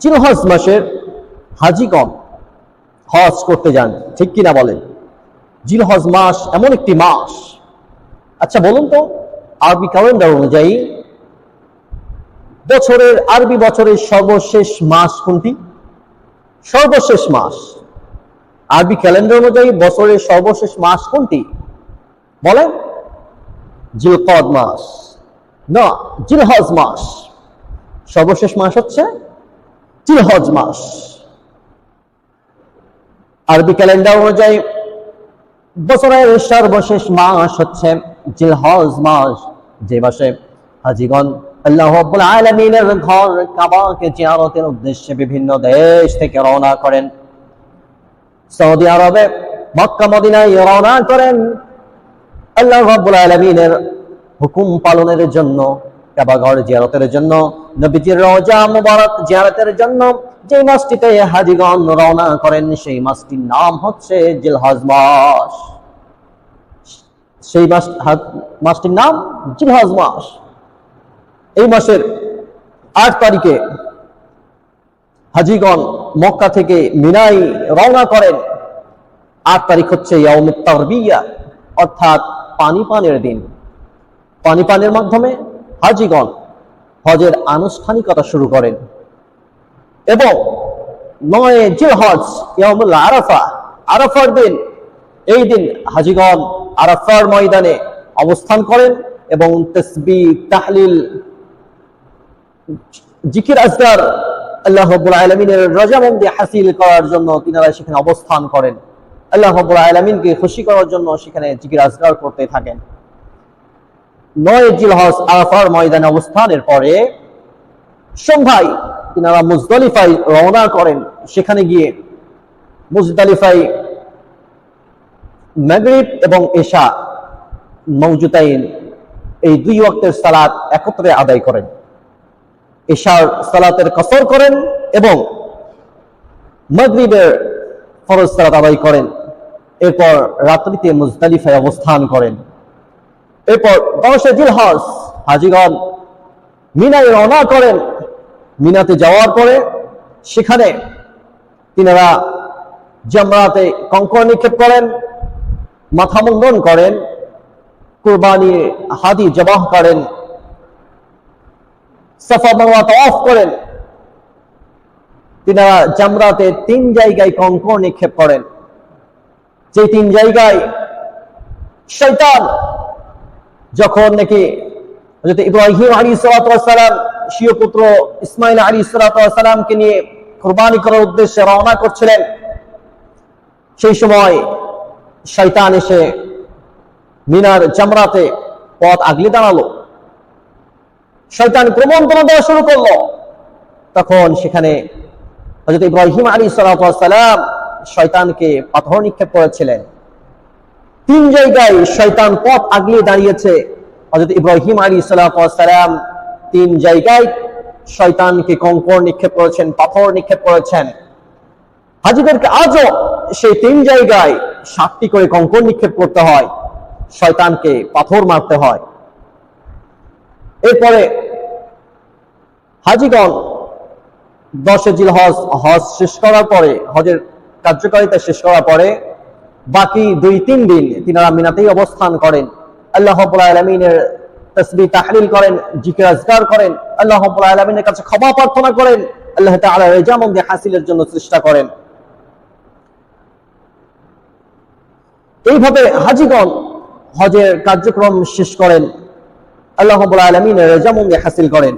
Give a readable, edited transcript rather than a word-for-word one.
জিলহজ মাসের হাজিগণ হজ করতে যান, ঠিক কিনা বলেন? জিলহজ মাস এমন একটি মাস, আচ্ছা বলুন তো, আরবি ক্যালেন্ডার অনুযায়ী আরবি বছরের সর্বশেষ মাস কোনটি? সর্বশেষ মাস আরবি ক্যালেন্ডার অনুযায়ী বছরের সর্বশেষ মাস কোনটি বলেন? জিলকদ মাস না, জিলহজ মাস। সর্বশেষ মাস হচ্ছে জিলহজ মাস। আরবি ক্যালেন্ডার অনুযায়ী বছরের সর্বশেষ মাস হচ্ছে জিলহজ মাস, যে মাসে হাজিগণ আল্লাহ রাব্বুল আলামিনের ঘর কাবাকে জিয়ারতের উদ্দেশ্যে বিভিন্ন দেশ থেকে রওনা করেন। সৌদি আরবে মক্কা মদিনায় রওনা করেন আল্লাহ রাব্বুল আলামিনের হুকুম পালনের জন্য, কাবা ঘর জিয়ারতের জন্য, নবীজির রওজা মুবারক জিয়ারতের জন্য। যে মাসটিতে হাজিগণ রওনা করেন সেই মাসটির নাম হচ্ছে জিলহজ মাস। সেই মাসটির নাম জিলহজ মাস। এই মাসের 8 তারিখে হাজিগণ মক্কা থেকে মিনায় রওনা করেন। 8 তারিখ হচ্ছে ইয়াউমুত তারবিয়া, অর্থাৎ পানি পানের দিন। পানি পানের মাধ্যমে হাজিগণ হজের আনুষ্ঠানিকতা শুরু করেন এবং 9 জিলহজ ইয়াউমুল আরাফা, আরাফার দিন, এই দিন হাজিগণ আরাফার ময়দানে অবস্থান করেন এবং তাসবিহ, তাহলিল, জিকির আজকার আল্লাহ রাব্বুল আলামিনের রজামন্দি হাসিল করার জন্য তিনারা সেখানে অবস্থান করেন। আল্লাহ রাব্বুল আলামিনকে খুশি করার জন্য সেখানে জিকির আজকার করতে থাকেন। 9 জিলহজ আরাফার ময়দানে অবস্থানের পরে সন্ধ্যায় তিনারা মুজদালিফায় রওনা করেন। সেখানে গিয়ে মুজদালিফায় মাগরিব এবং ইশা মওজুদাইন, এই 2 ওয়াক্তের সালাত একত্রে আদায় করেন। ইশার সালাতের কসর করেন এবং মাগরিবের ফরজ সালাত আদায় করেন। এরপর রাত্রিতে মুজদালিফায় অবস্থান করেন। এরপর 10 জিলহজ হাজিগণ মিনায় রওনা করেন। মিনাতে যাওয়ার পরে সেখানে তিনারা জামরাতে কঙ্কর নিক্ষেপ করেন, মাথা মুন্ডন করেন, কুরবানি হাদি জবাহ করেন, সাফা মারওয়া তাওয়াফ করেন। তিনারা জামরাতে 3 জায়গায় কঙ্কর নিক্ষেপ করেন, যে 3 জায়গায় শয়তান যখন নাকি হযরত ইব্রাহিম আলাইহিস সালাতু ওয়াস সালাম স্বীয় পুত্র ইসমাঈল আলাইহিস সালাতু ওয়াস সালামকে নিয়ে কুরবানি করার উদ্দেশ্যে রওনা করছিলেন, সেই সময় শয়তান এসে মিনার জামরাতে পথ আগলে দাঁড়ালো। শয়তান প্রবঞ্চনা দেওয়া শুরু করলো। তখন সেখানে হযরত ইব্রাহিম আলাইহিস সালাতু ওয়াস সালাম শয়তানকে পাথর নিক্ষেপ করেছিলেন। 3 জায়গায় শয়তান পথ আগলে দাঁড়িয়েছে। হযরত ইব্রাহিম আলাইহিস সালাতু ওয়াস সালাম 3 জায়গায় শয়তানকে কঙ্কর নিক্ষেপ করেছেন, পাথর নিক্ষেপ করেছেন। হাজিদেরকে আজও সেই 3 জায়গায় 7টি করে কঙ্কর নিক্ষেপ করতে হয়, শয়তানকে পাথর মারতে হয়। এরপরে হাজিগণ 10 জিলহজ হজ শেষ করার পরে, হজের কার্যকারিতা শেষ করার পরে বাকি 2-3 দিন তিনারা মিনাতেই অবস্থান করেন। আল্লাহ রাব্বুল আলামিনের তাসবিহ তাহলিল করেন, জিকির আজকার করেন, আল্লাহ রাব্বুল আলামিনের কাছে ক্ষমা প্রার্থনা করেন, আল্লাহ তাআলা রেজামন্দি হাসিলের জন্য চেষ্টা করেন। এইভাবে হাজিগণ হজের কার্যক্রম শেষ করেন, আল্লাহ রাব্বুল আলামিনের রেজামন্দি হাসিল করেন।